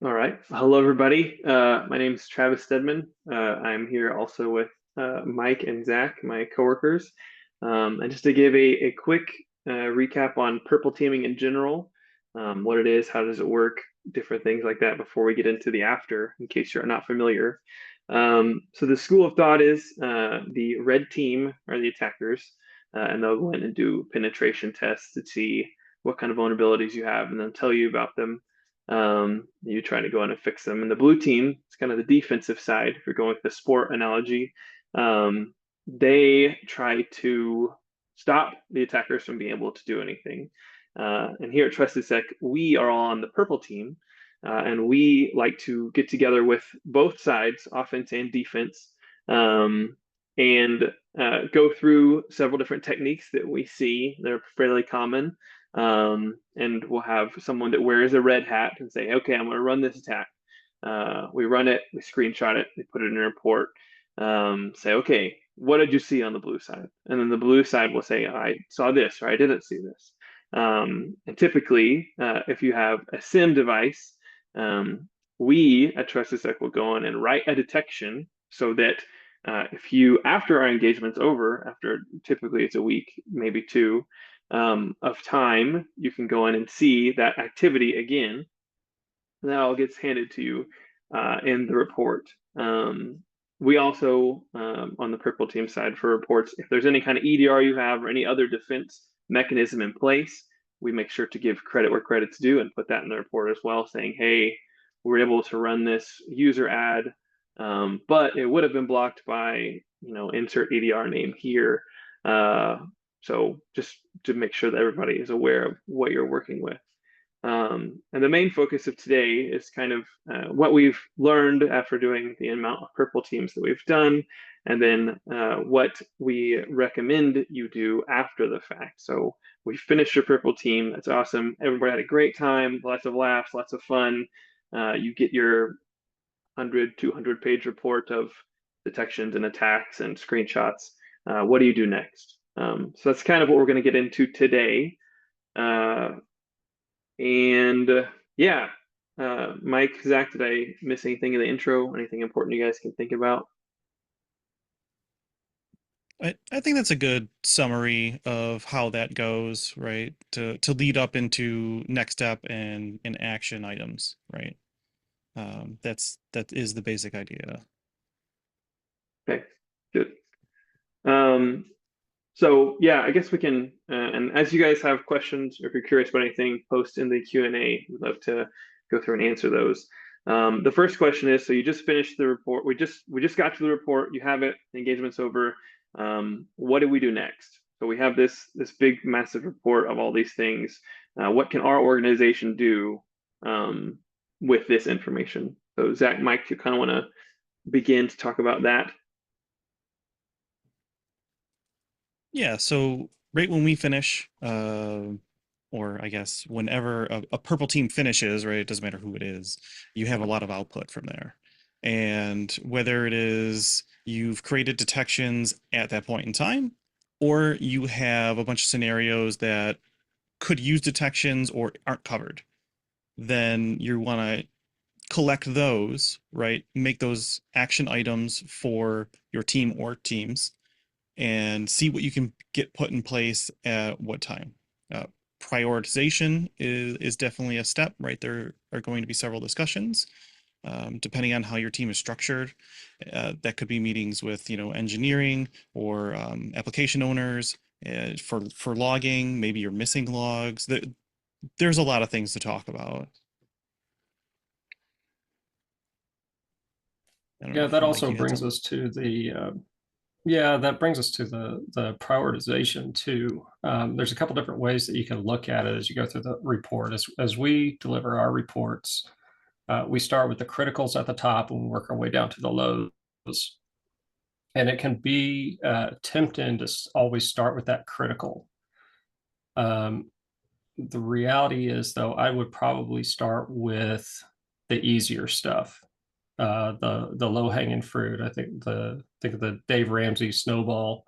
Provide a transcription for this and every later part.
All right. Hello, everybody. My name is Travis Steadman. I'm here also with Mike and Zach, my coworkers. And just to give a quick recap on purple teaming in general, what it is, how does it work, different things like that before we get into the after, in case you're not familiar. So the school of thought is the red team are the attackers, and they'll go in and do penetration tests to see what kind of vulnerabilities you have, and then tell you about them. You try to go in and fix them. And the blue team, it's kind of the defensive side. If you're going with the sport analogy, they try to stop the attackers from being able to do anything. And here at Trusted Sec, we are all on the purple team, and we like to get together with both sides, offense and defense, and go through several different techniques that we see. They're fairly common, and we'll have someone that wears a red hat and say, okay, I'm going to run this attack. We run it, we screenshot it, we put it in a report, say, okay, what did you see on the blue side? And then the blue side will say, I saw this or I didn't see this. And typically, if you have a SIM device, we at Trusted Sec will go in and write a detection so that if you, after our engagement's over, after typically it's a week, maybe two, of time, you can go in and see that activity again. That all gets handed to you in the report. We also, on the purple team side for reports, if there's any kind of EDR you have or any other defense mechanism in place, we make sure to give credit where credit's due and put that in the report as well, saying, hey, we're able to run this user ad, but it would have been blocked by, insert EDR name here. So just to make sure that everybody is aware of what you're working with. And the main focus of today is kind of what we've learned after doing the amount of purple teams that we've done, and then what we recommend you do after the fact. So we finished your purple team. That's awesome. Everybody had a great time, lots of laughs, lots of fun. You get your 100, 200-page report of detections and attacks and screenshots. What do you do next? So that's kind of what we're going to get into today. And yeah, Mike, Zach, did I miss anything in the intro? Anything important you guys can think about? I think that's a good summary of how that goes, right? To lead up into next step and action items, right? That is the basic idea. Okay, good. Um, so yeah, I guess we can, and as you guys have questions, or if you're curious about anything, post in the Q&A. We'd love to go through and answer those. The first question is, so you just finished the report. We just got to the report. You have it. The engagement's over. What do we do next? So we have this big, massive report of all these things. What can our organization do with this information? So Zach, Mike, you kind of want to begin to talk about that? Yeah, so right when we finish, or I guess whenever a purple team finishes, right? It doesn't matter who it is, you have a lot of output from there. And whether it is you've created detections at that point in time, or you have a bunch of scenarios that could use detections or aren't covered, then you want to collect those, right? Make those action items for your team or teams and see what you can get put in place at what time. Uh, Prioritization is definitely a step, right? There are going to be several discussions. Depending on how your team is structured, that could be meetings with engineering or application owners for logging. Maybe you're missing logs. There's a lot of things to talk about. I don't know Yeah, if that Mike, also you had brings something. us to the prioritization too. There's a couple different ways that you can look at it as you go through the report. As we deliver our reports, we start with the criticals at the top and we work our way down to the lows. And it can be tempting to always start with that critical. The reality is, though, I would probably start with the easier stuff, the low hanging fruit. Think of the Dave Ramsey snowball.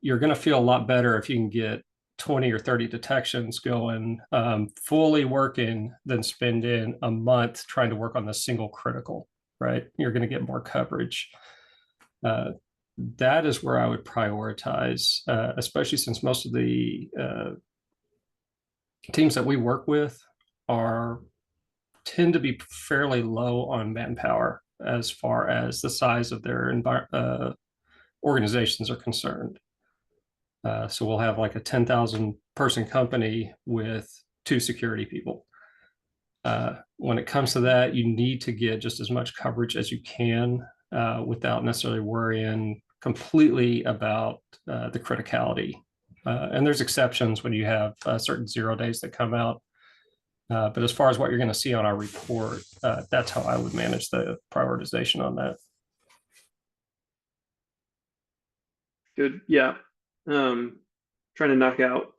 You're going to feel a lot better if you can get 20 or 30 detections going, fully working, than spending a month trying to work on the single critical, right? You're going to get more coverage. That is where I would prioritize, especially since most of the teams that we work with tend to be fairly low on manpower as far as the size of their organizations are concerned. So we'll have like a 10,000 person company with 2 security people. When it comes to that, you need to get just as much coverage as you can without necessarily worrying completely about the criticality. And there's exceptions when you have certain 0 days that come out. But as far as what you're going to see on our report, that's how I would manage the prioritization on that. Good. Yeah. Trying to knock out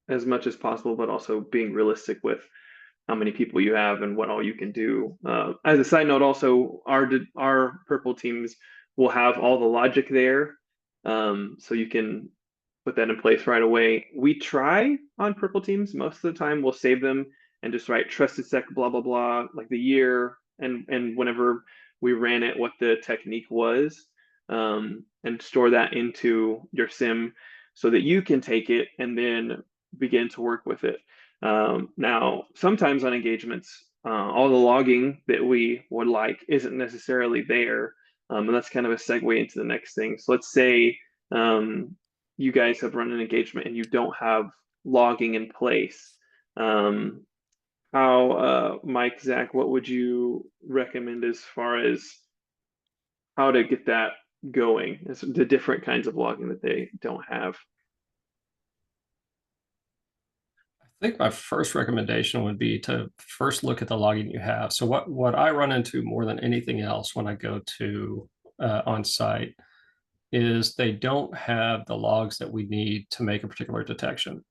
as much as possible, but also being realistic with how many people you have and what all you can do. As a side note, also our purple teams will have all the logic there, so you can put that in place right away. We try on purple teams most of the time. We'll save them and just write trusted sec blah blah blah, like the year and whenever we ran it, what the technique was, and store that into your sim so that you can take it and then begin to work with it. Now, sometimes on engagements, all the logging that we would like isn't necessarily there. And that's kind of a segue into the next thing. So let's say you guys have run an engagement and you don't have logging in place. Mike, Zach, what would you recommend as far as how to get that going? It's the different kinds of logging that they don't have. I think my first recommendation would be to first look at the logging you have. So what I run into more than anything else when I go to on site is they don't have the logs that we need to make a particular detection.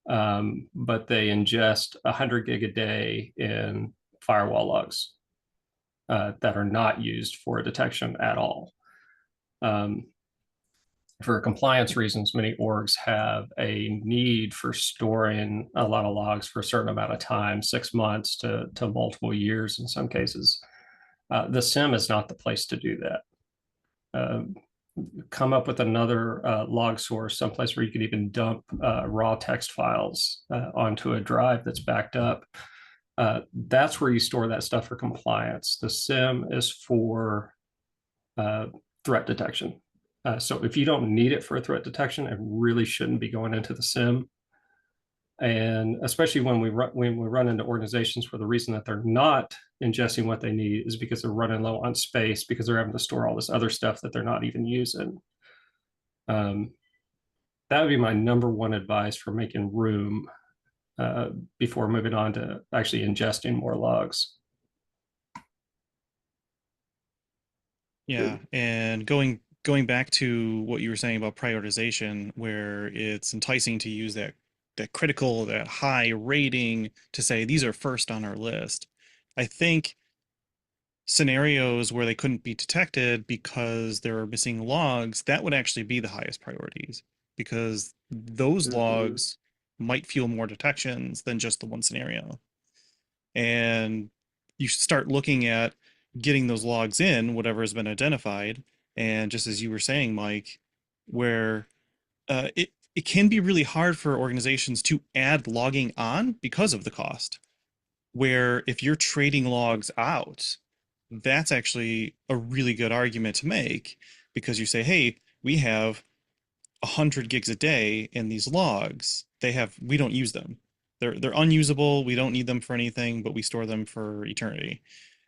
But they ingest 100 gig a day in firewall logs that are not used for a detection at all. For compliance reasons, many orgs have a need for storing a lot of logs for a certain amount of time, 6 months to multiple years in some cases. The SIM is not the place to do that. Come up with another log source, someplace where you could even dump raw text files onto a drive that's backed up. That's where you store that stuff for compliance. The SIM is for threat detection. So if you don't need it for a threat detection, it really shouldn't be going into the SIM. And especially when we run into organizations where the reason that they're not ingesting what they need is because they're running low on space, because they're having to store all this other stuff that they're not even using. That would be my number one advice for making room before moving on to actually ingesting more logs. Yeah, and going back to what you were saying about prioritization, where it's enticing to use that critical, that high rating to say these are first on our list. I think scenarios where they couldn't be detected because there are missing logs, that would actually be the highest priorities, because those logs might fuel more detections than just the one scenario. And you start looking at getting those logs in, whatever has been identified. And just as you were saying, Mike, where it can be really hard for organizations to add logging on because of the cost. Where if you're trading logs out, that's actually a really good argument to make, because you say, hey, we have 100 gigs a day in these logs. We don't use them. They're unusable. We don't need them for anything, but we store them for eternity.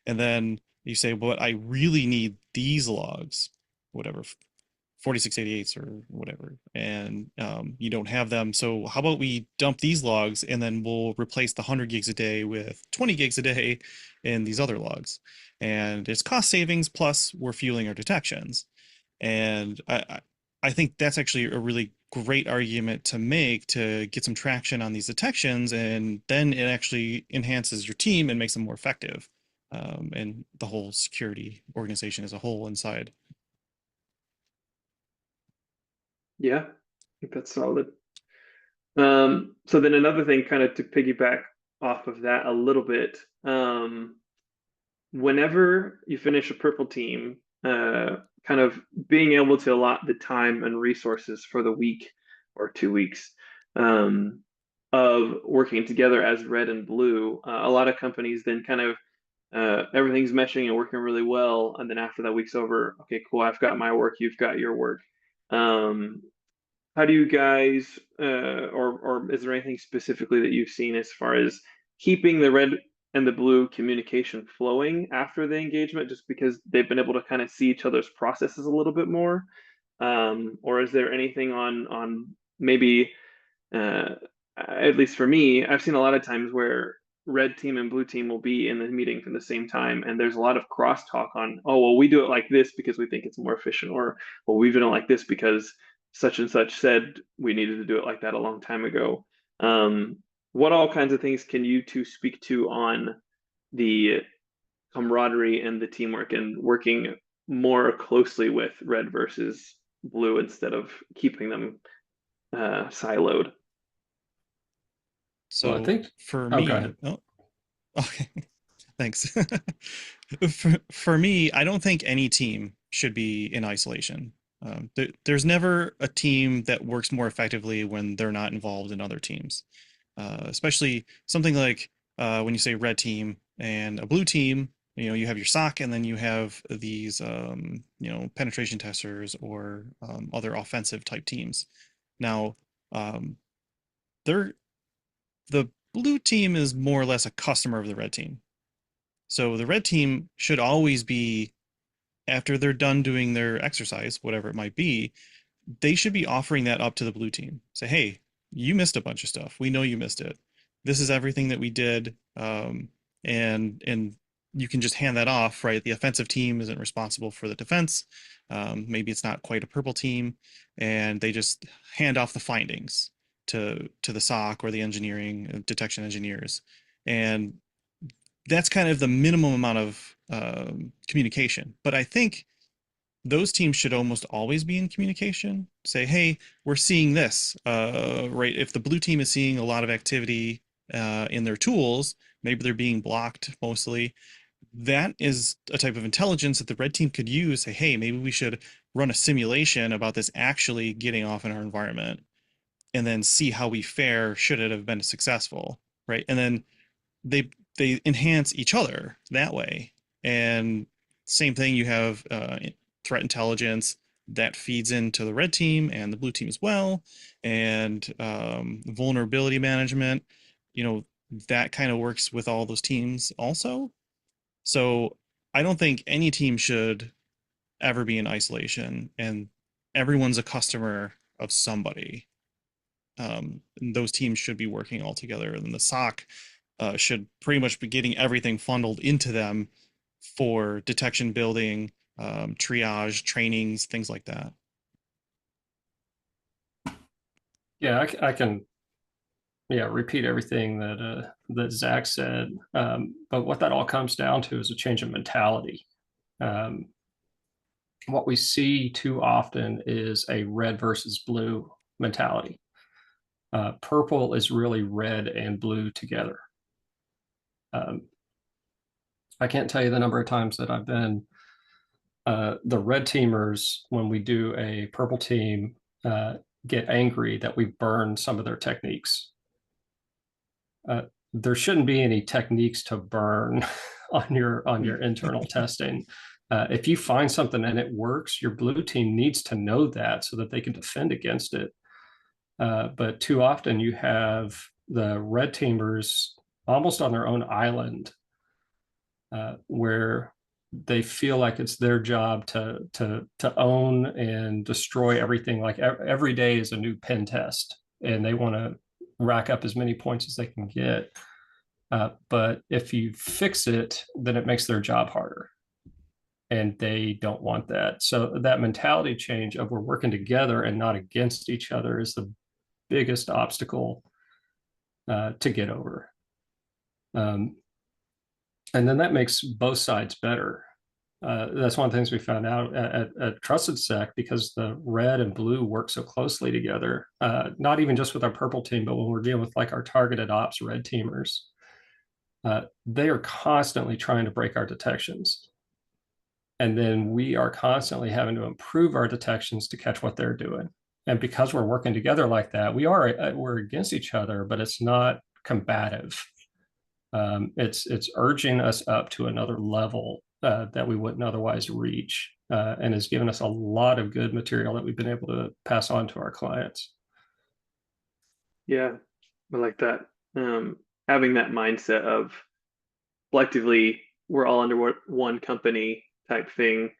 And then you say, but I really need these logs, whatever, 4688s or whatever, and you don't have them. So how about we dump these logs and then we'll replace the 100 gigs a day with 20 gigs a day in these other logs. And it's cost savings, plus we're fueling our detections. And I think that's actually a really great argument to make to get some traction on these detections, and then it actually enhances your team and makes them more effective, and the whole security organization as a whole inside. Yeah, I think that's solid. So then another thing, kind of to piggyback off of that a little bit, whenever you finish a purple team, kind of being able to allot the time and resources for the week or 2 weeks um, of working together as red and blue, a lot of companies then kind of everything's meshing and working really well, and then after that week's over, okay, cool, I've got my work, you've got your work. Um, how do you guys, or is there anything specifically that you've seen as far as keeping the red and the blue communication flowing after the engagement, just because they've been able to kind of see each other's processes a little bit more? Or is there anything on maybe, uh, at least for me, I've seen a lot of times where red team and blue team will be in the meeting at the same time, and there's a lot of crosstalk on, oh, well, we do it like this because we think it's more efficient, or well, we do it like this because such and such said we needed to do it like that a long time ago. What all kinds of things can you two speak to on the camaraderie and the teamwork and working more closely with red versus blue instead of keeping them siloed? Well, I So think, for oh, go me, ahead. oh, okay, thanks. For me, I don't think any team should be in isolation. There's never a team that works more effectively when they're not involved in other teams. Especially something like when you say red team and a blue team, you have your SOC and then you have these, penetration testers or other offensive type teams. Now, um, they're the blue team is more or less a customer of the red team. So the red team should always be, after they're done doing their exercise, whatever it might be, they should be offering that up to the blue team. Say, hey, you missed a bunch of stuff. We know you missed it. This is everything that we did. And you can just hand that off, right? The offensive team isn't responsible for the defense. Maybe it's not quite a purple team, and they just hand off the findings to the SOC or the engineering detection engineers. And that's kind of the minimum amount of communication. But I think those teams should almost always be in communication. Say, hey, we're seeing this, right? If the blue team is seeing a lot of activity in their tools, maybe they're being blocked mostly. That is a type of intelligence that the red team could use. Say, hey, maybe we should run a simulation about this actually getting off in our environment, and then see how we fare should it have been successful, right? And then they enhance each other that way. And same thing, you have threat intelligence that feeds into the red team and the blue team as well, and vulnerability management. That kind of works with all those teams also. So I don't think any team should ever be in isolation, and everyone's a customer of somebody. Those teams should be working all together, and the SOC should pretty much be getting everything funneled into them for detection, building, triage, trainings, things like that. Yeah, I can, yeah, repeat everything that Zach said. But what that all comes down to is a change of mentality. What we see too often is a red versus blue mentality. Purple is really red and blue together. I can't tell you the number of times that I've been the red teamers, when we do a purple team, get angry that we burn some of their techniques. There shouldn't be any techniques to burn on your internal testing. If you find something and it works, your blue team needs to know that so that they can defend against it. But too often you have the red teamers almost on their own island, where they feel like it's their job to own and destroy everything. Like every day is a new pen test, and they want to rack up as many points as they can get. But if you fix it, then it makes their job harder, and they don't want that. So that mentality change of we're working together and not against each other is the biggest obstacle to get over. And then that makes both sides better. That's one of the things we found out at Trusted Sec, because the red and blue work so closely together, not even just with our purple team, but when we're dealing with like our targeted ops red teamers, they are constantly trying to break our detections. And then we are constantly having to improve our detections to catch what they're doing. And because we're working together like that, we're against each other, but it's not combative. It's urging us up to another level that we wouldn't otherwise reach, and has given us a lot of good material that we've been able to pass on to our clients. Yeah, I like that. Having that mindset of collectively we're all under one company type thing.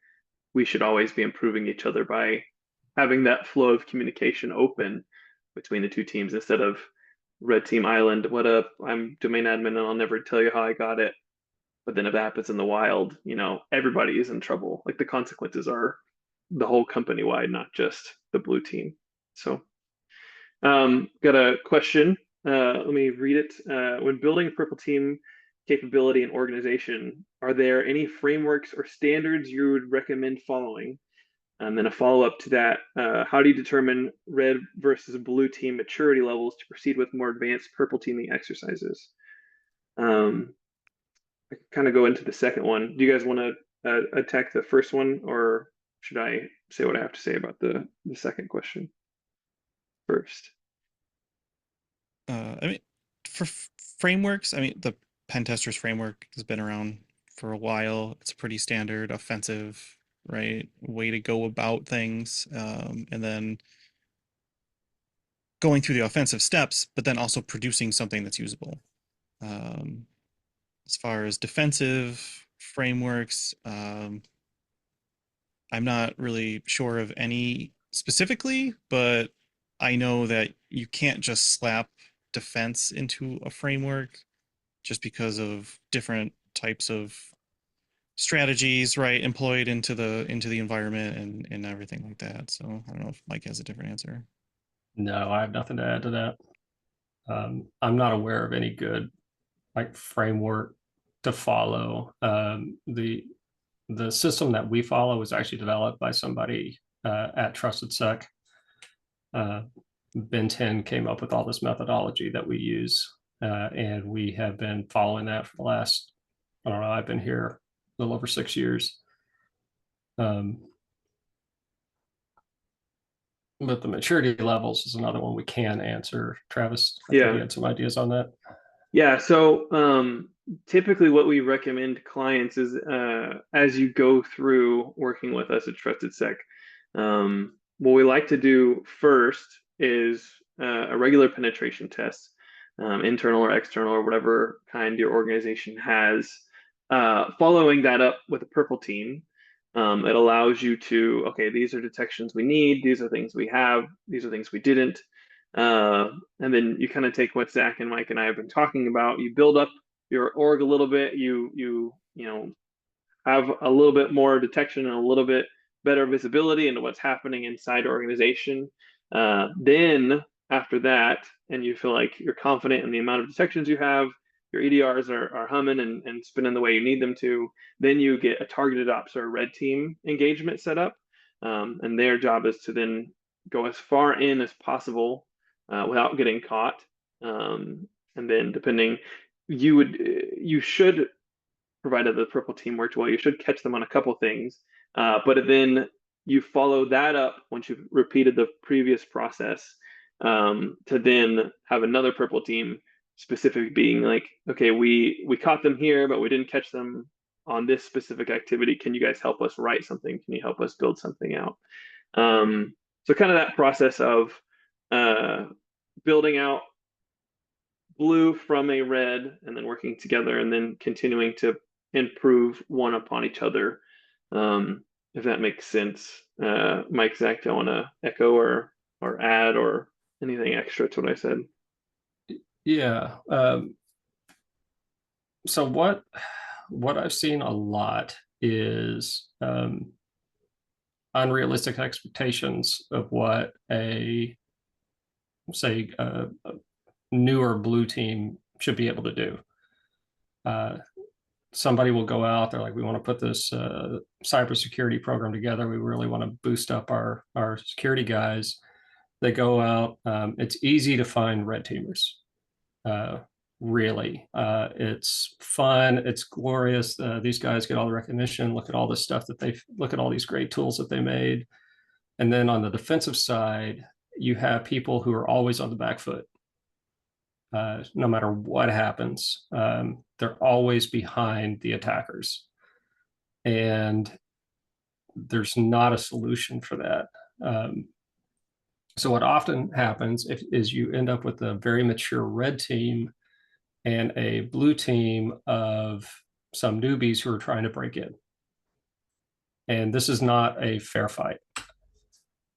We should always be improving each other by having that flow of communication open between the two teams instead of red team island, what up? I'm domain admin and I'll never tell you how I got it. But then if that happens in the wild, everybody is in trouble. Like the consequences are the whole company wide, not just the blue team. So, got a question. Let me read it. When building a purple team capability and organization, are there any frameworks or standards you would recommend following? And then a follow-up to that, how do you determine red versus blue team maturity levels to proceed with more advanced purple teaming exercises? I can kind of go into the second one. Do you guys want to attack the first one, or should I say what I have to say about the second question first? I mean, for frameworks, I mean, the pen testers framework has been around for a while. It's a pretty standard offensive, right, way to go about things. And then going through the offensive steps, but then also producing something that's usable. Um, as far as defensive frameworks, I'm not really sure of any specifically, but I know that you can't just slap defense into a framework just because of different types of strategies, right, employed into the environment and everything like that. So I don't know if Mike has a different answer. No, I have nothing to add to that. I'm not aware of any good like framework to follow. The system that we follow was actually developed by somebody at Trusted Sec. Ben 10 came up with all this methodology that we use, and we have been following that for the last, I don't know, I've been here a little over 6 years. But the maturity levels is another one we can answer. Travis, I think you had some ideas on that. Yeah, so typically what we recommend to clients is as you go through working with us at Trusted Sec, what we like to do first is a regular penetration test, internal or external or whatever kind your organization has. Following that up with a purple team, it allows you to, okay, these are detections we need, these are things we have, these are things we didn't. And then you kind of take what Zach and Mike and I have been talking about. You build up your org a little bit. You have a little bit more detection and a little bit better visibility into what's happening inside your organization. Then after that, and you feel like you're confident in the amount of detections you have, your EDRs are humming and spinning the way you need them to. Then you get a targeted ops or a red team engagement set up, and their job is to then go as far in as possible without getting caught. And then depending, you should, provided the purple team worked well, you should catch them on a couple things. But then you follow that up once you've repeated the previous process to then have another purple team specific being like, okay, we caught them here, but we didn't catch them on this specific activity. Can you guys help us write something? Can you help us build something out? So kind of that process of building out blue from a red and then working together and then continuing to improve one upon each other. If that makes sense. Mike, Zach, do you want to echo or add or anything extra to what I said? Yeah. So what I've seen a lot is unrealistic expectations of what a newer blue team should be able to do. somebody will go out, they're like, we want to put this cybersecurity program together. We really want to boost up our security guys. They go out. It's easy to find red teamers. Really, it's fun. It's glorious. These guys get all the recognition. Look at all the stuff that look at all these great tools that they made. And then on the defensive side, you have people who are always on the back foot. No matter what happens, they're always behind the attackers. And there's not a solution for that. So what often happens is you end up with a very mature red team and a blue team of some newbies who are trying to break in. And this is not a fair fight.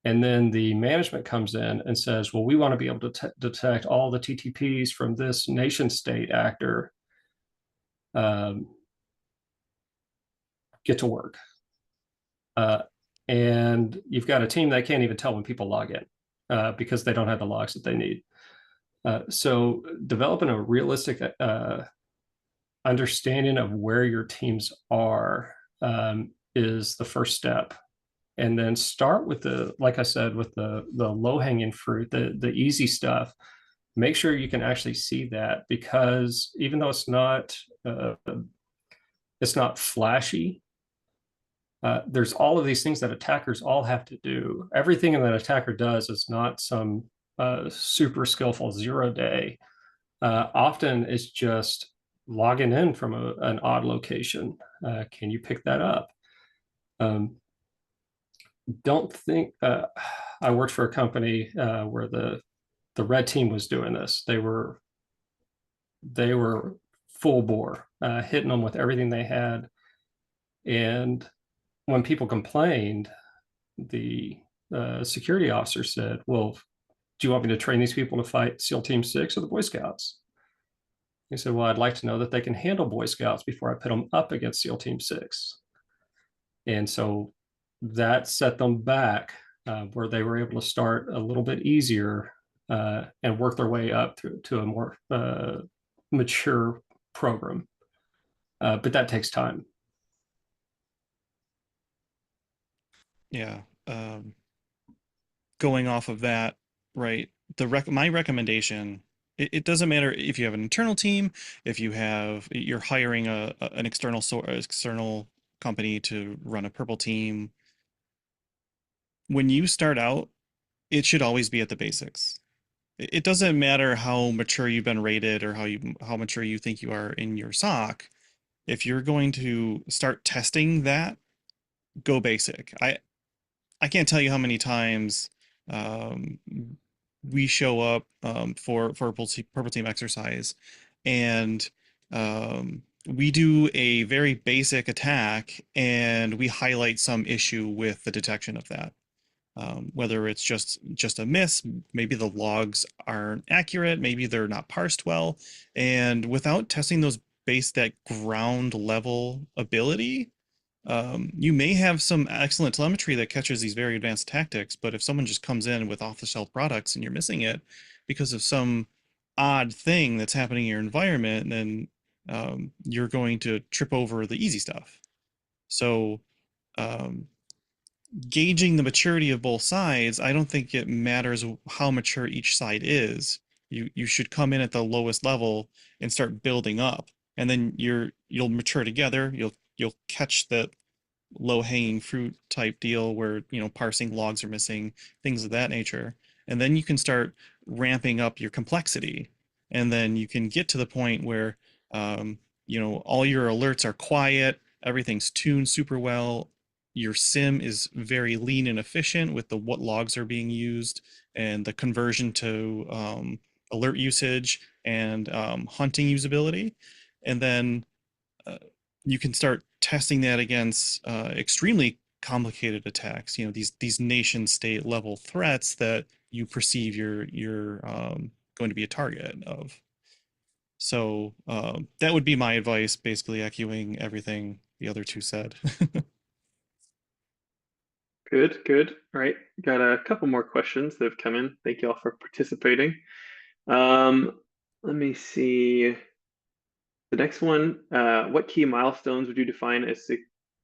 And then the management comes in and says, well, we want to be able to detect all the TTPs from this nation state actor. Get to work. And you've got a team that can't even tell when people log in because they don't have the logs that they need. So developing a realistic understanding of where your teams are is the first step. And then start with like I said, with the low-hanging fruit, the easy stuff. Make sure you can actually see that, because even though it's not flashy, there's all of these things that attackers all have to do. Everything that attacker does is not some super skillful 0-day. Often it's just logging in from an odd location. Can you pick that up? Don't think I worked for a company where the red team was doing this. They were full bore, hitting them with everything they had. And when people complained, the security officer said, well, do you want me to train these people to fight SEAL Team 6 or the Boy Scouts? He said, well, I'd like to know that they can handle Boy Scouts before I put them up against SEAL Team 6. And so that set them back where they were able to start a little bit easier and work their way up to a more mature program. But that takes time. Yeah. Going off of that, right? My recommendation, it doesn't matter if you have an internal team, if you're hiring an external company to run a purple team. When you start out, it should always be at the basics. It doesn't matter how mature you've been rated or how mature you think you are in your SOC. If you're going to start testing that, go basic. I can't tell you how many times we show up for purple team exercise, and we do a very basic attack, and we highlight some issue with the detection of that. Whether it's just a miss, maybe the logs aren't accurate, maybe they're not parsed well, and without testing that ground level ability, you may have some excellent telemetry that catches these very advanced tactics, but if someone just comes in with off-the-shelf products and you're missing it because of some odd thing that's happening in your environment, then you're going to trip over the easy stuff. So um, gauging the maturity of both sides, I don't think it matters how mature each side is. You should come in at the lowest level and start building up, and then you'll mature together. You'll catch that low hanging fruit type deal where parsing logs are missing, things of that nature, and then you can start ramping up your complexity, and then you can get to the point where all your alerts are quiet, everything's tuned super well, your sim is very lean and efficient with what logs are being used and the conversion to alert usage and hunting usability. And then you can start testing that against extremely complicated attacks, these nation state level threats that you perceive you're going to be a target of. So that would be my advice, basically echoing everything the other two said. Good. All right, got a couple more questions that have come in. Thank you all for participating. Let me see. The next one, what key milestones would you define as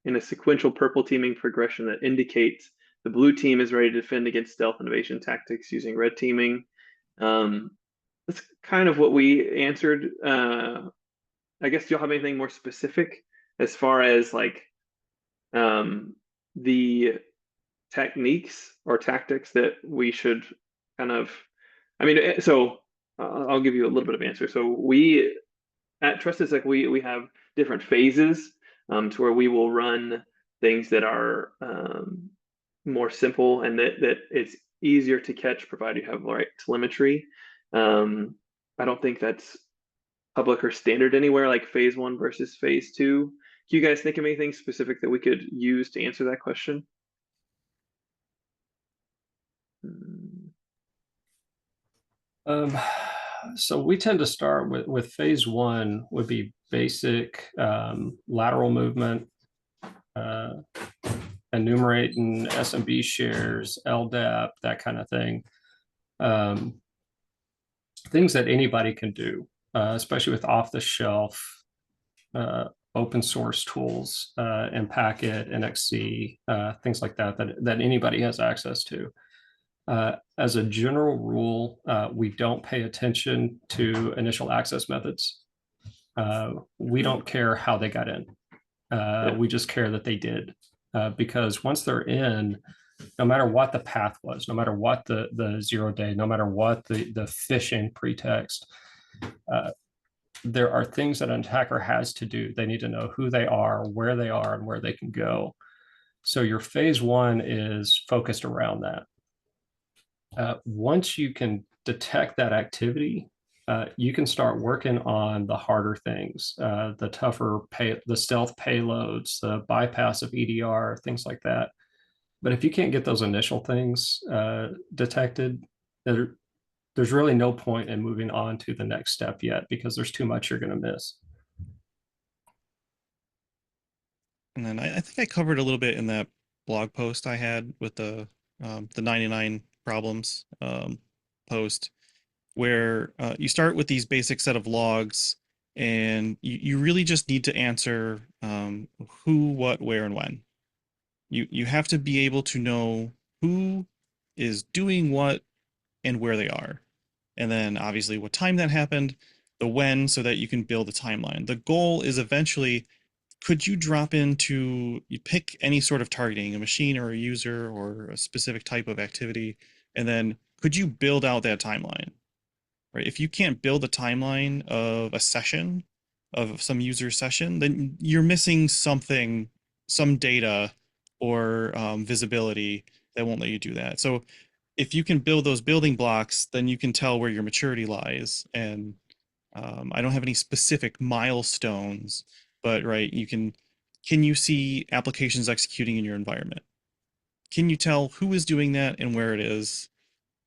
in a sequential purple teaming progression that indicates the blue team is ready to defend against stealth and evasion tactics using red teaming? That's kind of what we answered. I guess, do y'all have anything more specific as far as like the techniques or tactics that we should kind of, I mean, so I'll give you a little bit of answer. So we at Trusted Sec, we have different phases to where we will run things that are more simple and that it's easier to catch provided you have the right telemetry. I don't think that's public or standard anywhere, like phase one versus phase two. Do you guys think of anything specific that we could use to answer that question? So we tend to start with phase one would be basic lateral movement, enumerating SMB shares, LDAP, that kind of thing. Things that anybody can do, especially with off-the-shelf open source tools and Packet, NXC, things like that, that anybody has access to. As a general rule, we don't pay attention to initial access methods. We don't care how they got in. We just care that they did. Because once they're in, no matter what the path was, no matter what the 0 day, no matter what the phishing pretext, there are things that an attacker has to do. They need to know who they are, and where they can go. So your phase one is focused around that. Once you can detect that activity, you can start working on the harder things, the tougher the stealth payloads, the bypass of EDR, things like that. But if you can't get those initial things detected, there's really no point in moving on to the next step yet, because there's too much you're going to miss. And then I think I covered a little bit in that blog post I had with the 99 problems post, where you start with these basic set of logs, and you really just need to answer who, what, where, and when. You have to be able to know who is doing what and where they are. And then obviously what time that happened, the when, so that you can build a timeline. The goal is eventually, could you drop into, you pick any sort of targeting, a machine or a user or a specific type of activity, and then could you build out that timeline, right? If you can't build a timeline of a session, of some user session, then you're missing something, some data or visibility that won't let you do that. So if you can build those building blocks, then you can tell where your maturity lies. And I don't have any specific milestones, but right, can you see applications executing in your environment? Can you tell who is doing that and where it is?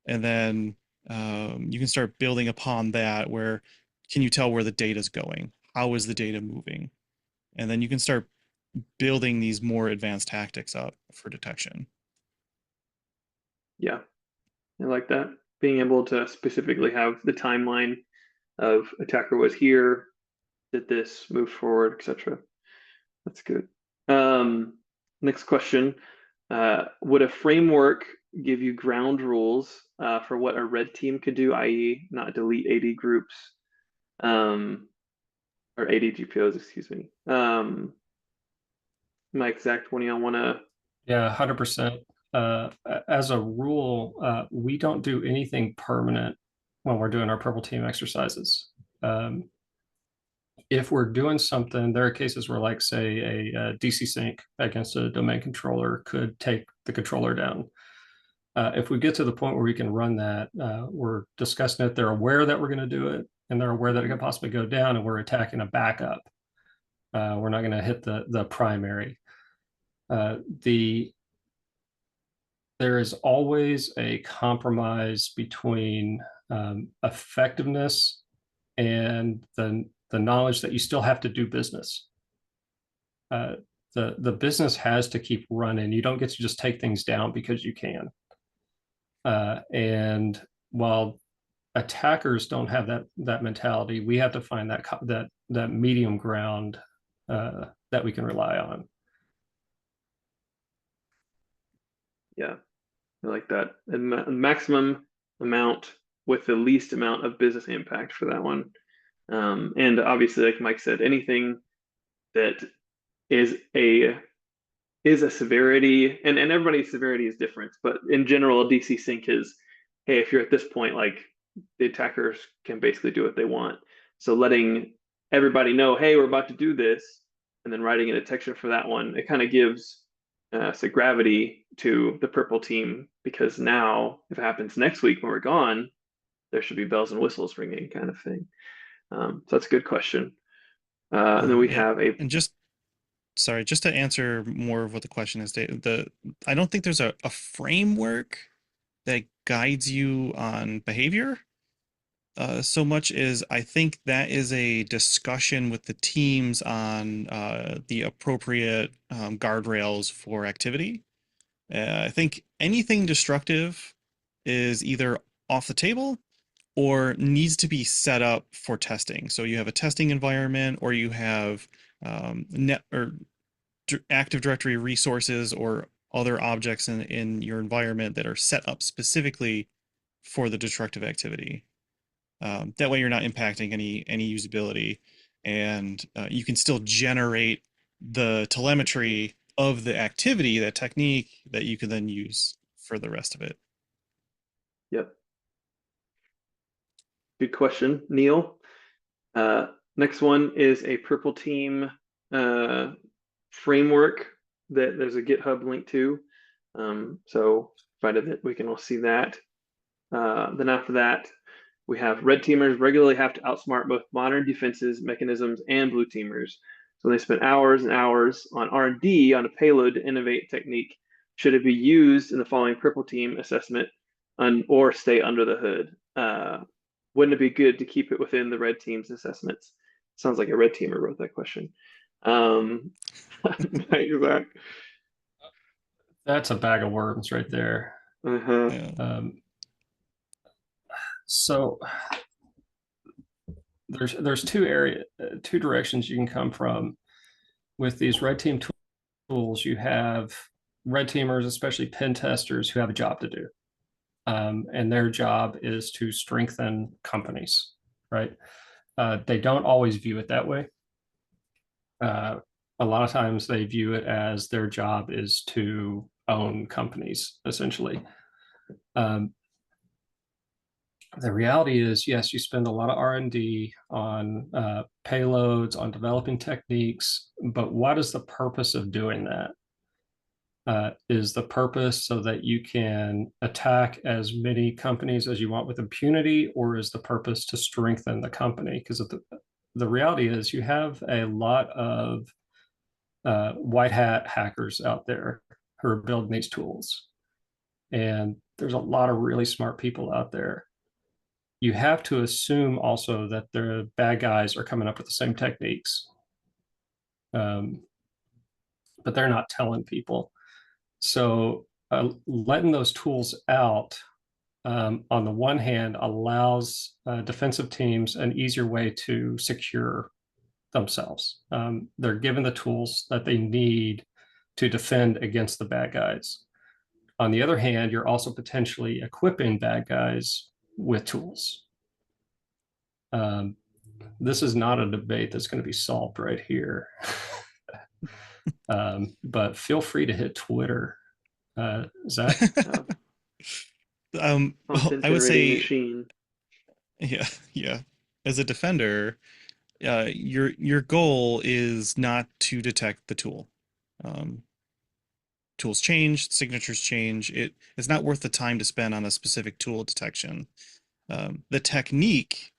And then you can start building upon that, where can you tell where the data is going? How is the data moving? And then you can start building these more advanced tactics up for detection. Yeah, I like that. Being able to specifically have the timeline of attacker was here, did this, move forward, etc. That's good. Next question. Would a framework give you ground rules for what a red team could do, i.e. not delete AD groups or AD GPOs, excuse me. Mike, Zach, one of y'all want to? Yeah, 100%. As a rule, we don't do anything permanent when we're doing our purple team exercises. If we're doing something, there are cases where, like, say, a DC sync against a domain controller could take the controller down. If we get to the point where we can run that, we're discussing it, they're aware that we're going to do it, and they're aware that it could possibly go down, and we're attacking a backup. We're not going to hit the primary. There is always a compromise between effectiveness and the knowledge that you still have to do business. The business has to keep running. You don't get to just take things down because you can. And while attackers don't have that mentality. We have to find that medium ground that we can rely on. Yeah, I like that. And maximum amount with the least amount of business impact for that one. And obviously, like Mike said, anything that is a severity, and everybody's severity is different, but in general, a DC sync is, hey, if you're at this point, like the attackers can basically do what they want. So letting everybody know, hey, we're about to do this, and then writing a detection for that one, it kind of gives some gravity to the purple team, because now if it happens next week when we're gone, there should be bells and whistles ringing, kind of thing. So that's a good question. And then we Yeah, have a and just sorry, just to answer more of what the question is, I don't think there's a framework that guides you on behavior. So much as I think that is a discussion with the teams on the appropriate guardrails for activity. I think anything destructive is either off the table or needs to be set up for testing. So you have a testing environment, or you have net or Active Directory resources or other objects in your environment that are set up specifically for the destructive activity. That way you're not impacting any usability, and you can still generate the telemetry of the activity, that technique that you can then use for the rest of it. Yep. Good question, Neil. Next one is a purple team framework that there's a GitHub link to. So provided that we can all see that. Then after that, we have red teamers regularly have to outsmart both modern defenses, mechanisms, and blue teamers. So they spend hours and hours on R&D on a payload to innovate technique. Should it be used in the following purple team assessment or stay under the hood? Wouldn't it be good to keep it within the red team's assessments? Sounds like a red teamer wrote that question. Exactly. That's a bag of worms right there. Uh-huh. Yeah. So there's two directions you can come from with these red team tools. You have red teamers, especially pen testers, who have a job to do, and their job is to strengthen companies, right? They don't always view it that way. A lot of times they view it as their job is to own companies, essentially. The reality is, yes, you spend a lot of R&D on payloads, on developing techniques, but what is the purpose of doing that? Is the purpose so that you can attack as many companies as you want with impunity, or is the purpose to strengthen the company? Because the reality is you have a lot of white hat hackers out there who are building these tools. And there's a lot of really smart people out there. You have to assume also that the bad guys are coming up with the same techniques. But they're not telling people. So letting those tools out, on the one hand, allows defensive teams an easier way to secure themselves. They're given the tools that they need to defend against the bad guys. On the other hand, you're also potentially equipping bad guys with tools. This is not a debate that's going to be solved right here. But feel free to hit Twitter. Zach? Well, I would say, machine. yeah. As a defender, your goal is not to detect the tool. Tools change, signatures change. It's not worth the time to spend on a specific tool detection. The technique,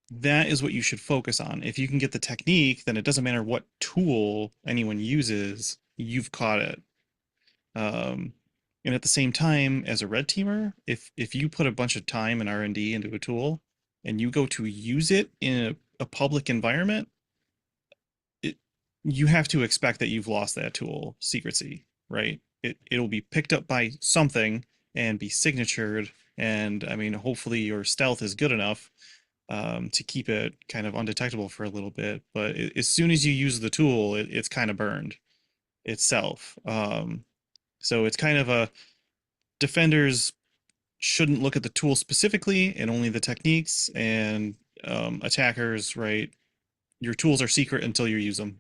that is what you should focus on. If you can get the technique, then it doesn't matter what tool anyone uses, you've caught it. And at the same time, as a red teamer, if you put a bunch of time and R&D into a tool and you go to use it in a public environment, you have to expect that you've lost that tool secrecy, right? It'll be picked up by something and be signatured And I mean, hopefully your stealth is good enough to keep it kind of undetectable for a little bit. But as soon as you use the tool, it's kind of burned itself. So it's kind of a defenders shouldn't look at the tool specifically and only the techniques, and attackers, right? Your tools are secret until you use them.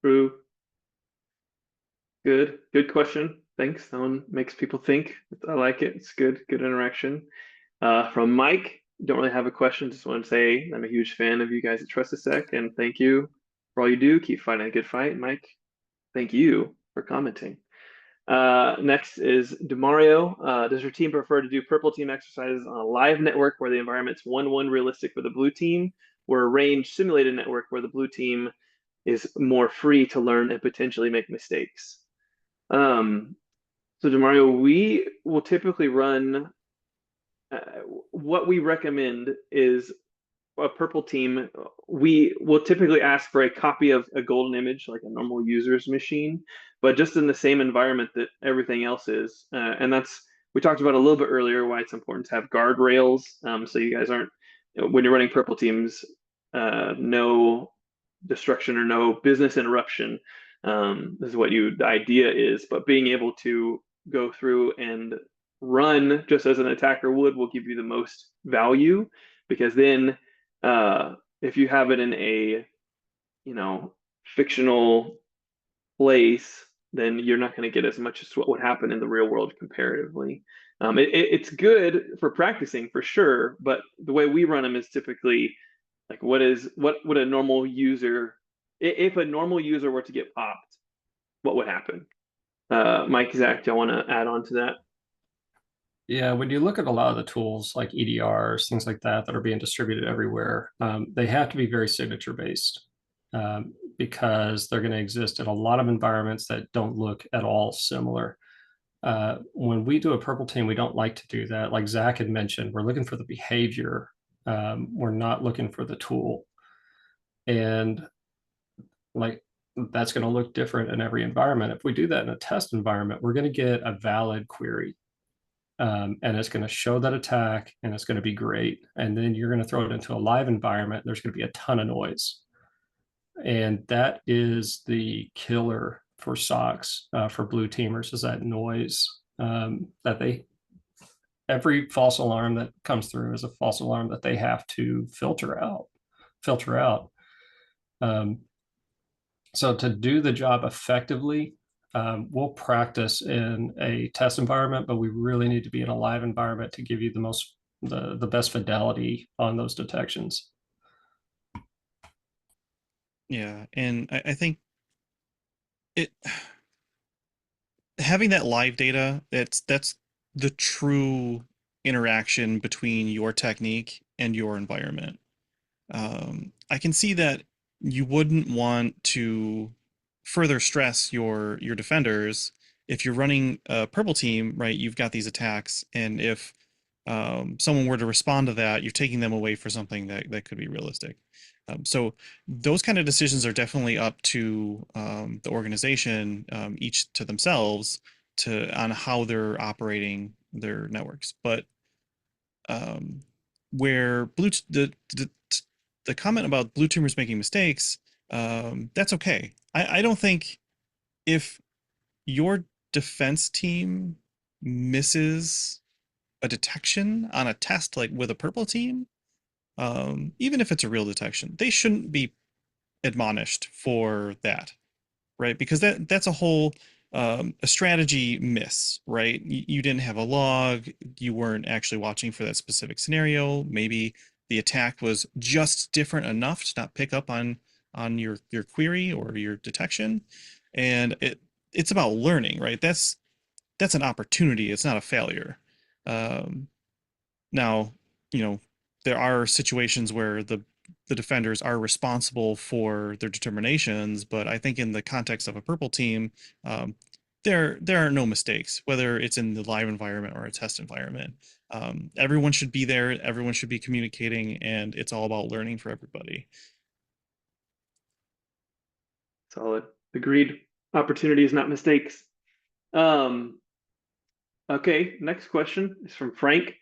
True. Good question. Thanks. That one makes people think. I like it. It's good interaction. From Mike, don't really have a question. Just want to say I'm a huge fan of you guys at TrustedSec, and thank you for all you do. Keep fighting a good fight. Mike, thank you for commenting. Next is Demario. Does your team prefer to do purple team exercises on a live network where the environment's 1-1 realistic for the blue team, or a range simulated network where the blue team is more free to learn and potentially make mistakes? So Demario, we will typically run, what we recommend is a purple team. We will typically ask for a copy of a golden image, like a normal user's machine, but just in the same environment that everything else is. And we talked about a little bit earlier why it's important to have guardrails. So you guys aren't, when you're running purple teams, no destruction or no business interruption. This is what the idea is, but being able to go through and run just as an attacker will give you the most value, because then if you have it in a fictional place, then you're not going to get as much as what would happen in the real world comparatively. It's good for practicing for sure, but the way we run them is typically like, what would a normal user, if a normal user were to get popped, what would happen? Mike, Zach, do you want to add on to that? Yeah, when you look at a lot of the tools like EDRs, things like that are being distributed everywhere, they have to be very signature based, because they're going to exist in a lot of environments that don't look at all similar. When we do a purple team, we don't like to do that. Like Zach had mentioned, we're looking for the behavior. We're not looking for the tool. And like, that's going to look different in every environment. If we do that in a test environment, we're going to get a valid query. And it's going to show that attack, and it's going to be great. And then you're going to throw it into a live environment. There's going to be a ton of noise. And that is the killer for SOCs, for blue teamers, is that noise, that every false alarm that comes through is a false alarm that they have to filter out. So to do the job effectively, we'll practice in a test environment, but we really need to be in a live environment to give you the best fidelity on those detections. Yeah, and I think having that live data, that's the true interaction between your technique and your environment. I can see that you wouldn't want to further stress your defenders if you're running a purple team, right? You've got these attacks, and if someone were to respond to that, you're taking them away for something that could be realistic. So those kind of decisions are definitely up to the organization, each to themselves, on how they're operating their networks. But where the comment about blue teamers making mistakes, that's okay. I don't think if your defense team misses a detection on a test like with a purple team, even if it's a real detection, they shouldn't be admonished for that, right? Because that's a whole a strategy miss, right? You didn't have a log, you weren't actually watching for that specific scenario. Maybe the attack was just different enough to not pick up on your query or your detection, and it's about learning, right? That's an opportunity. It's not a failure. Now, there are situations where the defenders are responsible for their determinations, but I think in the context of a purple team, there are no mistakes, whether it's in the live environment or a test environment. Everyone should be there, everyone should be communicating, and it's all about learning for everybody. Solid. Agreed. Opportunities, not mistakes. Okay, next question is from Frank.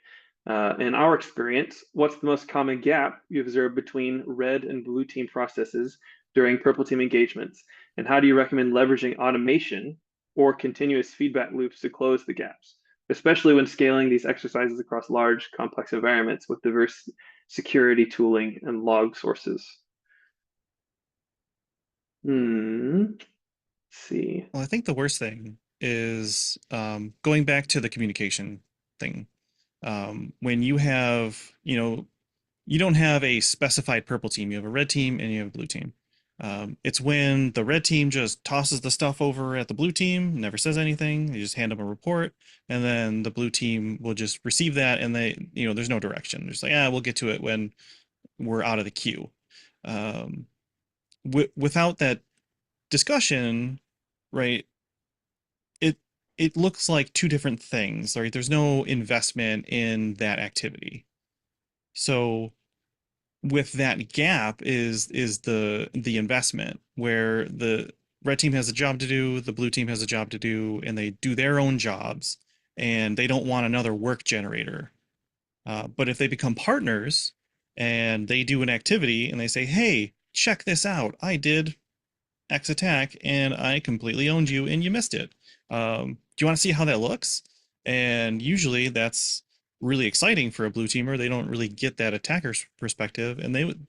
In our experience, what's the most common gap you observe between red and blue team processes during purple team engagements? And how do you recommend leveraging automation or continuous feedback loops to close the gaps, especially when scaling these exercises across large, complex environments with diverse security tooling and log sources? Let's see. Well, I think the worst thing is going back to the communication thing. When you have, you don't have a specified purple team, you have a red team and you have a blue team. It's when the red team just tosses the stuff over at the blue team, never says anything. You just hand them a report, and then the blue team will just receive that, and there's no direction. They're just like, we'll get to it when we're out of the queue. Without that discussion, right? It it looks like two different things, right? There's no investment in that activity. So with that gap is the investment where the red team has a job to do, the blue team has a job to do, and they do their own jobs, and they don't want another work generator. But if they become partners and they do an activity and they say, hey, check this out, I did X attack and I completely owned you and you missed it. Do you want to see how that looks? And usually that's really exciting for a blue teamer. They don't really get that attacker's perspective. And they would,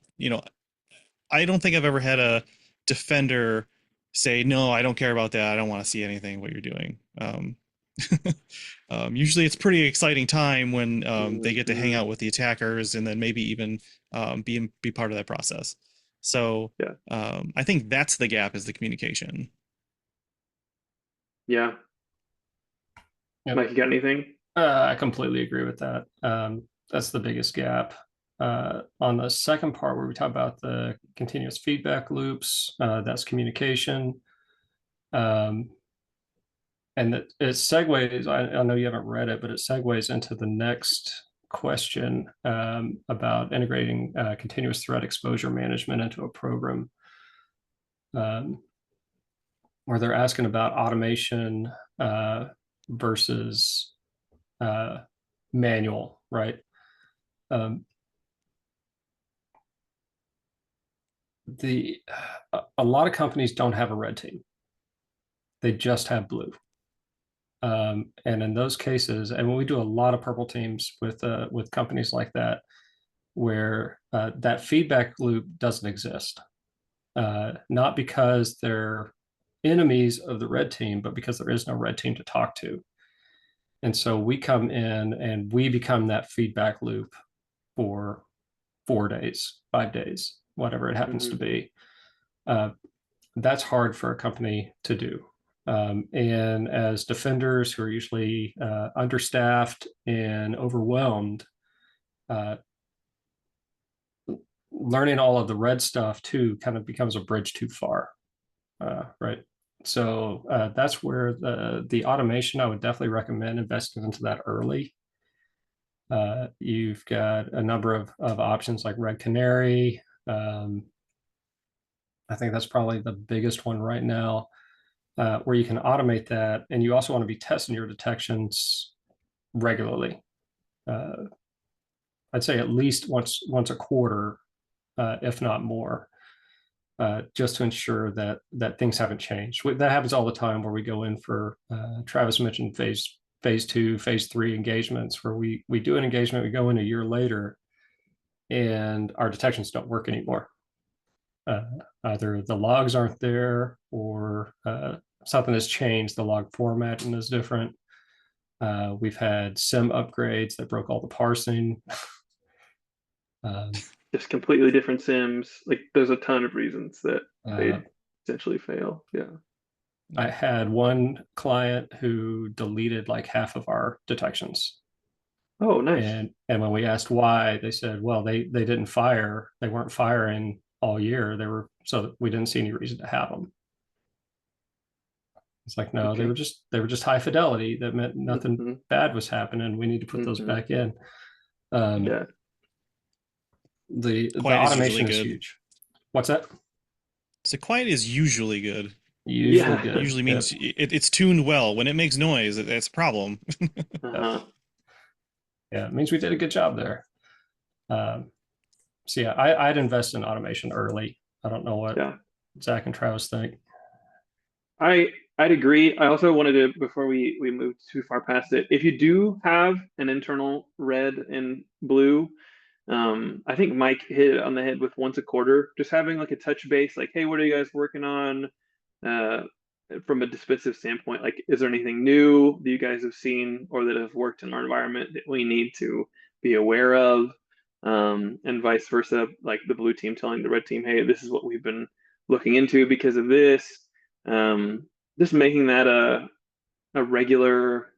I don't think I've ever had a defender say, no, I don't care about that. I don't want to see anything what you're doing. Usually it's pretty exciting time when they get to hang out with the attackers and then maybe even be part of that process. So Yeah. I think that's the gap, is the communication. Yeah. Yep. Mike, you got anything? I completely agree with that. That's the biggest gap. On the second part where we talk about the continuous feedback loops, that's communication. And it segues, I know you haven't read it, but it segues into the next question about integrating continuous threat exposure management into a program, where they're asking about automation versus manual, right? A lot of companies don't have a red team. They just have blue. And in those cases, and when we do a lot of purple teams with companies like that, where that feedback loop doesn't exist, not because they're enemies of the red team, but because there is no red team to talk to. And so we come in and we become that feedback loop for 4 days, 5 days, whatever it happens to be. That's hard for a company to do. And as defenders who are usually understaffed and overwhelmed, learning all of the red stuff too kind of becomes a bridge too far, right? So that's where the automation, I would definitely recommend investing into that early. You've got a number of options like Red Canary. I think that's probably the biggest one right now, where you can automate that. And you also want to be testing your detections regularly. I'd say at least once a quarter, if not more, just to ensure that things haven't changed. That happens all the time where we go in for, Travis mentioned phase 2, phase 3 engagements, where we do an engagement, we go in a year later, and our detections don't work anymore. Either the logs aren't there, or something has changed. The log formatting is different. We've had SIM upgrades that broke all the parsing. Just completely different sims. Like, there's a ton of reasons that they essentially fail. Yeah. I had one client who deleted like half of our detections. Oh, nice. And when we asked why, they said, well, they didn't fire. They weren't firing all year. So we didn't see any reason to have them. It's like, no, Okay. they were just high fidelity. That meant nothing bad was happening. We need to put those back in. Yeah. The automation is huge. What's that? So quiet is usually good. Usually Yeah. good. Usually Yep. means it's tuned well. When it makes noise, it's a problem. Uh-huh. Yeah, it means we did a good job there. Um, so yeah, I'd invest in automation early. I don't know what Yeah. Zach and Travis think. I I'd agree. I also wanted to, before we move too far past it, if you do have an internal red and blue, I think Mike hit it on the head with once a quarter, just having like a touch base, like, hey, what are you guys working on? Uh, from a dismissive standpoint, like, is there anything new that you guys have seen or that have worked in our environment that we need to be aware of? And vice versa, like the blue team telling the red team, hey, this is what we've been looking into because of this. Just making that a regular,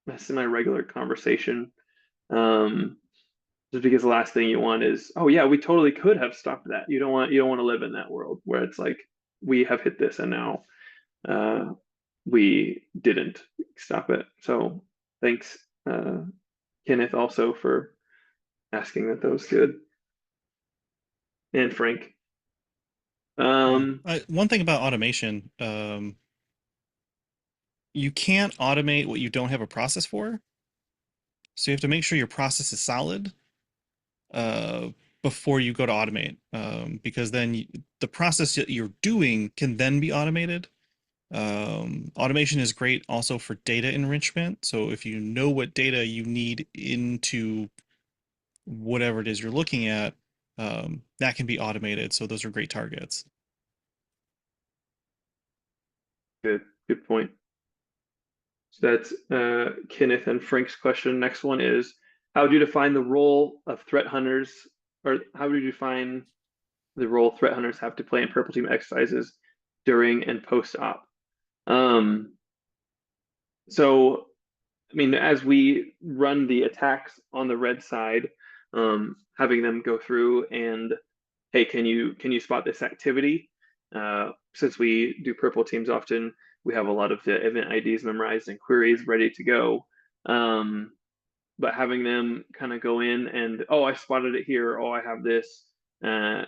a semi-regular conversation. Um, just because the last thing you want is, oh yeah, we totally could have stopped that. You don't want to live in that world where it's like we have hit this and now uh, we didn't stop it. So thanks, Kenneth, also for asking that. That was good, and Frank. Yeah. Um, One thing about automation, you can't automate what you don't have a process for. So you have to make sure your process is solid uh, before you go to automate, because then the process that you're doing can then be automated. Automation is great also for data enrichment. So if you know what data you need into whatever it is you're looking at, that can be automated. So those are great targets. good point. So that's Kenneth and Frank's question. Next one is, how do you define the role of threat hunters, or how do you define the role threat hunters have to play in purple team exercises during and post op? Um, so, I mean, as we run the attacks on the red side, having them go through and, hey, can you spot this activity? Since we do purple teams often, we have a lot of the event IDs memorized and queries ready to go. Um, but having them kind of go in and, oh, I spotted it here, oh, I have this.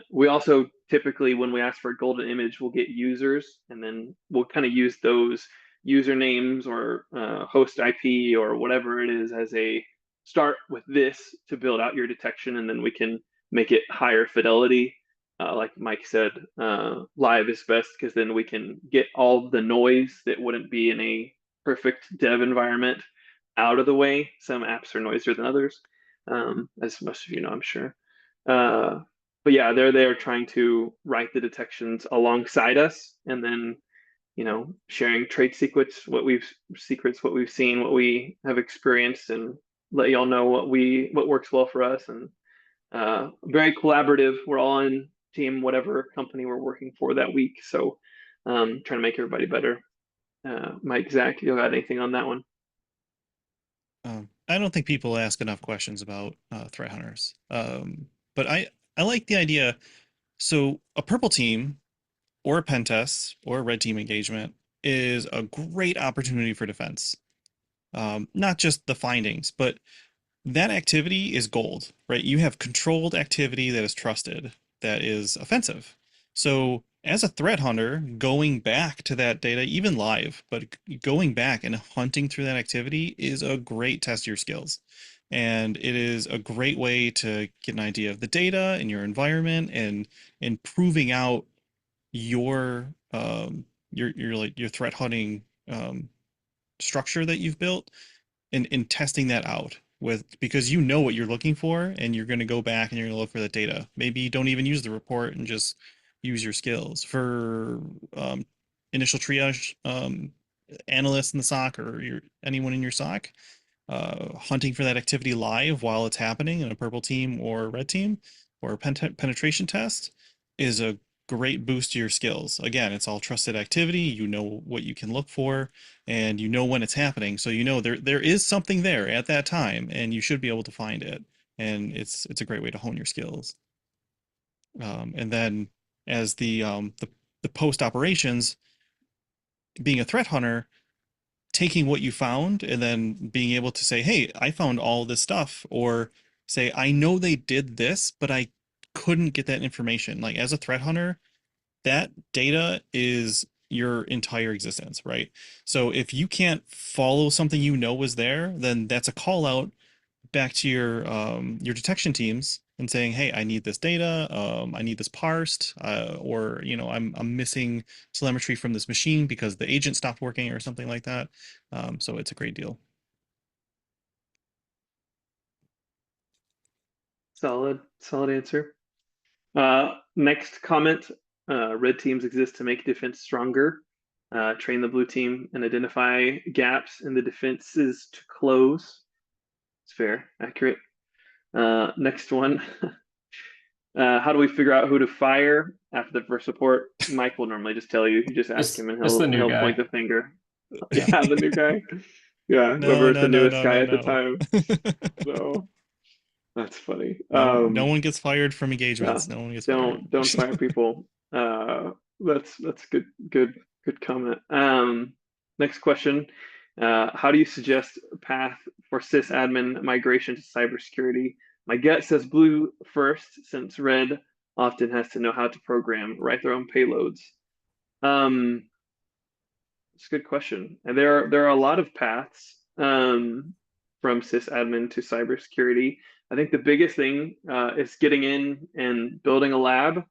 We also typically, when we ask for a golden image, we'll get users, and then we'll kind of use those usernames or host IP or whatever it is as a start with this to build out your detection, and then we can make it higher fidelity. Like Mike said, live is best because then we can get all the noise that wouldn't be in a perfect dev environment out of the way. Some apps are noisier than others, as most of you know, I'm sure. Uh, but yeah, they're there trying to write the detections alongside us, and then sharing trade secrets, what we've seen, what we have experienced, and let y'all know what works well for us. And very collaborative. We're all in team, whatever company we're working for that week. So trying to make everybody better. Mike, Zach, you got anything on that one? I don't think people ask enough questions about threat hunters. But I like the idea. So a purple team or a pen test or a red team engagement is a great opportunity for defense. Not just the findings, but that activity is gold, right? You have controlled activity that is trusted, that is offensive. So, as a threat hunter, going back to that data, even live, but going back and hunting through that activity is a great test of your skills. And it is a great way to get an idea of the data and your environment and proving out your your threat hunting structure that you've built and testing that out with because you know what you're looking for and you're going to go back and you're going to look for the data. Maybe you don't even use the report and just use your skills for initial triage analysts in the SOC or anyone in your SOC hunting for that activity live while it's happening in a purple team or red team or a penetration test is a great boost to your skills. Again, it's all trusted activity. You know what you can look for and you know when it's happening. So you know there is something there at that time and you should be able to find it. And it's a great way to hone your skills. And then as the post operations, being a threat hunter, taking what you found and then being able to say, hey, I found all this stuff, or say, I know they did this, but I couldn't get that information. Like as a threat hunter, that data is your entire existence, right? So if you can't follow something you know was there, then that's a call out back to your detection teams and saying, hey, I need this data, I need this parsed, or I'm missing telemetry from this machine because the agent stopped working or something like that. So it's a great deal. Solid answer. Next comment, red teams exist to make defense stronger. Train the blue team and identify gaps in the defenses to close. It's fair, accurate. Next one. How do we figure out who to fire after the first report? Mike will normally just tell you. You just ask him and It's the new he'll guy. point the finger. Yeah, the new guy. Yeah, whoever is the newest guy at the time. So that's funny. No one gets fired from engagements. Yeah, No one gets fired. don't fire people. That's good comment. Next question. How do you suggest a path for sysadmin migration to cybersecurity? My gut says blue first, since red often has to know how to program, write their own payloads. It's a good question. And there are a lot of paths from sysadmin to cybersecurity. I think the biggest thing is getting in and building a lab,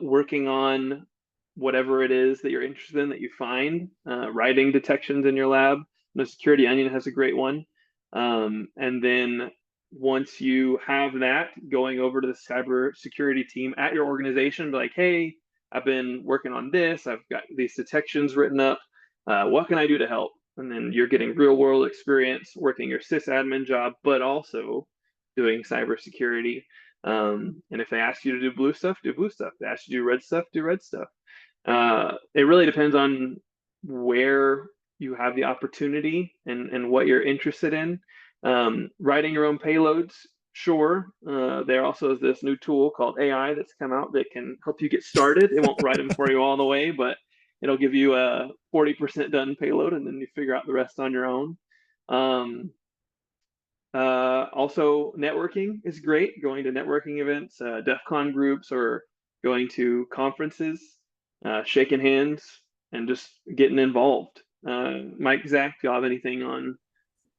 working on whatever it is that you're interested in that you find, writing detections in your lab. The Security Onion has a great one. And then once you have that, going over to the cybersecurity team at your organization, be like, hey, I've been working on this. I've got these detections written up. What can I do to help? And then you're getting real world experience working your sysadmin job, but also doing cybersecurity. And if they ask you to do blue stuff, do blue stuff. If they ask you to do red stuff, do red stuff. It really depends on where you have the opportunity and what you're interested in. Writing your own payloads, sure. There also is this new tool called AI that's come out that can help you get started. It won't write them for you all the way, but it'll give you a 40% done payload, and then you figure out the rest on your own. Also, networking is great. Going to networking events, DEF CON groups, or going to conferences, shaking hands, and just getting involved. Mike, Zach, do you have anything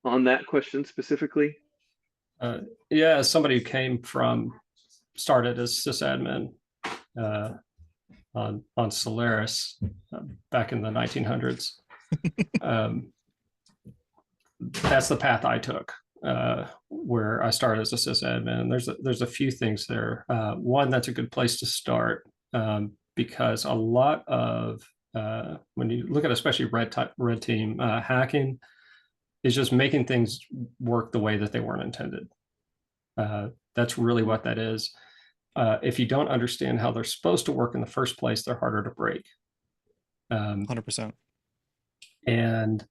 on that question specifically? Yeah, as somebody who started as sysadmin on Solaris back in the 1900s, that's the path I took. Where I started as a sysadmin. There's a few things there. One, that's a good place to start because a lot of when you look at especially red team hacking is just making things work the way that they weren't intended. That's really what that is. If you don't understand how they're supposed to work in the first place, they're harder to break. 100%. And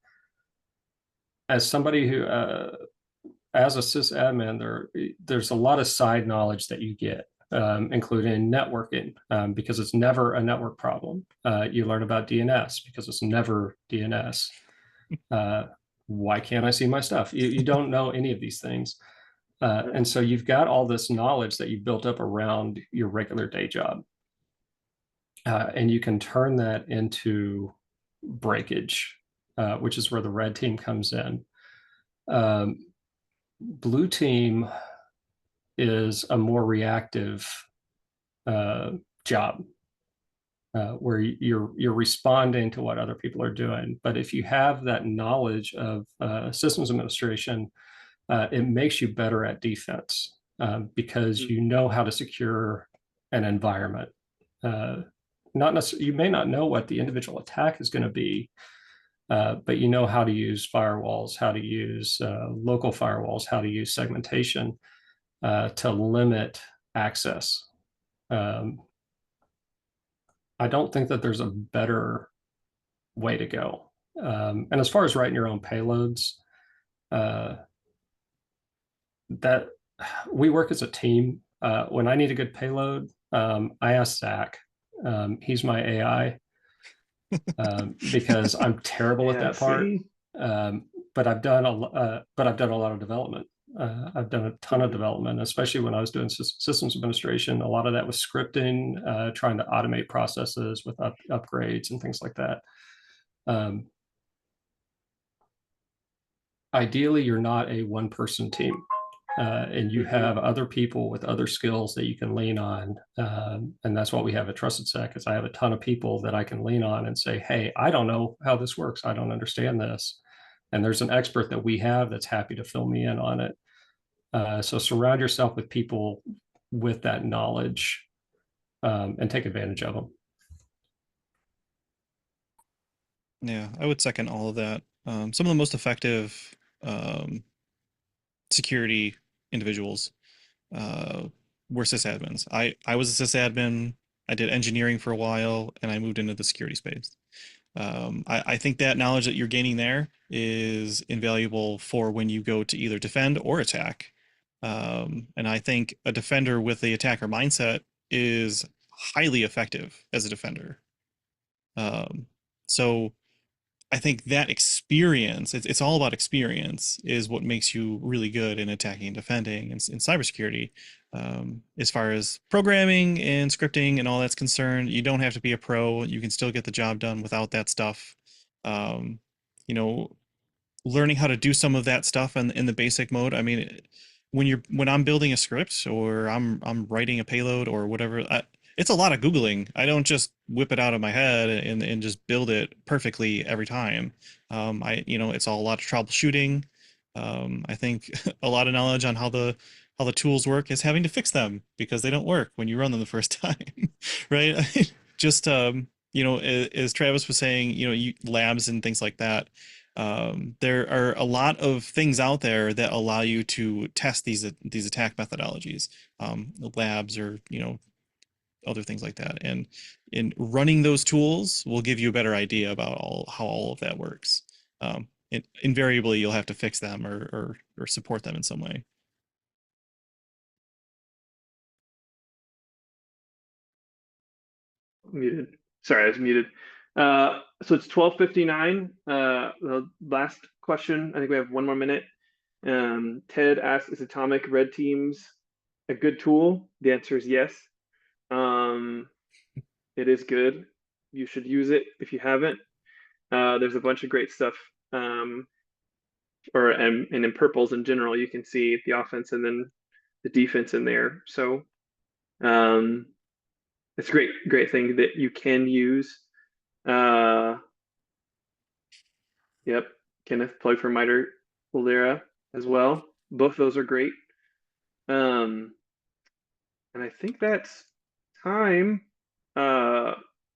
as somebody who as a sysadmin, there's a lot of side knowledge that you get, including networking, because it's never a network problem. You learn about DNS because it's never DNS. Why can't I see my stuff? You don't know any of these things. And so you've got all this knowledge that you've built up around your regular day job. And you can turn that into breakage, which is where the red team comes in. Blue team is a more reactive job where you're responding to what other people are doing. But if you have that knowledge of systems administration, it makes you better at defense because you know how to secure an environment. Not necessarily, you may not know what the individual attack is going to be, but you know how to use firewalls, how to use local firewalls, how to use segmentation to limit access. I don't think that there's a better way to go. And as far as writing your own payloads, that we work as a team. When I need a good payload, I ask Zach. He's my AI. Because I'm terrible at that part. But I've done a lot of development I've done a ton of development, especially when I was doing systems administration. A lot of that was scripting, trying to automate processes with upgrades and things like that. Ideally, you're not a one-person team. And you have other people with other skills that you can lean on. And that's what we have at Trusted Sec, is I have a ton of people that I can lean on and say, hey, I don't know how this works. I don't understand this. And there's an expert that we have that's happy to fill me in on it. So surround yourself with people with that knowledge, and take advantage of them. Yeah, I would second all of that. Some of the most effective security individuals were sysadmins. I was a sysadmin. I did engineering for a while, and I moved into the security space. I think that knowledge that you're gaining there is invaluable for when you go to either defend or attack. And I think a defender with the attacker mindset is highly effective as a defender. So I think that experience, it's all about experience, is what makes you really good in attacking and defending in cybersecurity. As far as programming and scripting and all that's concerned, you don't have to be a pro. You can still get the job done without that stuff. Um, you know, learning how to do some of that stuff in the basic mode. I mean, when I'm building a script or I'm writing a payload or whatever, it's a lot of Googling. I don't just whip it out of my head and just build it perfectly every time. It's all a lot of troubleshooting. I think a lot of knowledge on how the tools work is having to fix them because they don't work when you run them the first time, right? Just as Travis was saying, labs and things like that. There are a lot of things out there that allow you to test these attack methodologies, labs or other things like that. And in running those tools will give you a better idea about how all of that works. Invariably, you'll have to fix them or support them in some way. Muted. Sorry, I was muted. So it's 12:59. The last question. I think we have one more minute. Ted asks, "Is Atomic Red Teams a good tool?" The answer is yes. It is good. You should use it if you haven't. There's a bunch of great stuff. And in purples in general, you can see the offense and then the defense in there. So it's a great thing that you can use. Yep, Kenneth plug for Miter Valera as well. Both those are great. And I think that's time.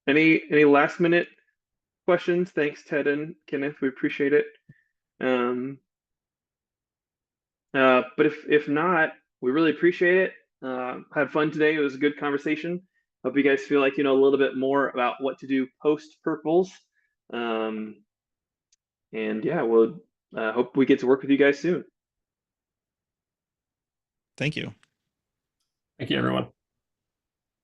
Any last minute questions? Thanks, Ted and Kenneth. We appreciate it. But if not, we really appreciate it. Had fun today. It was a good conversation. Hope you guys feel like you know a little bit more about what to do post purples. And yeah, we'll hope we get to work with you guys soon. Thank you. Thank you, everyone.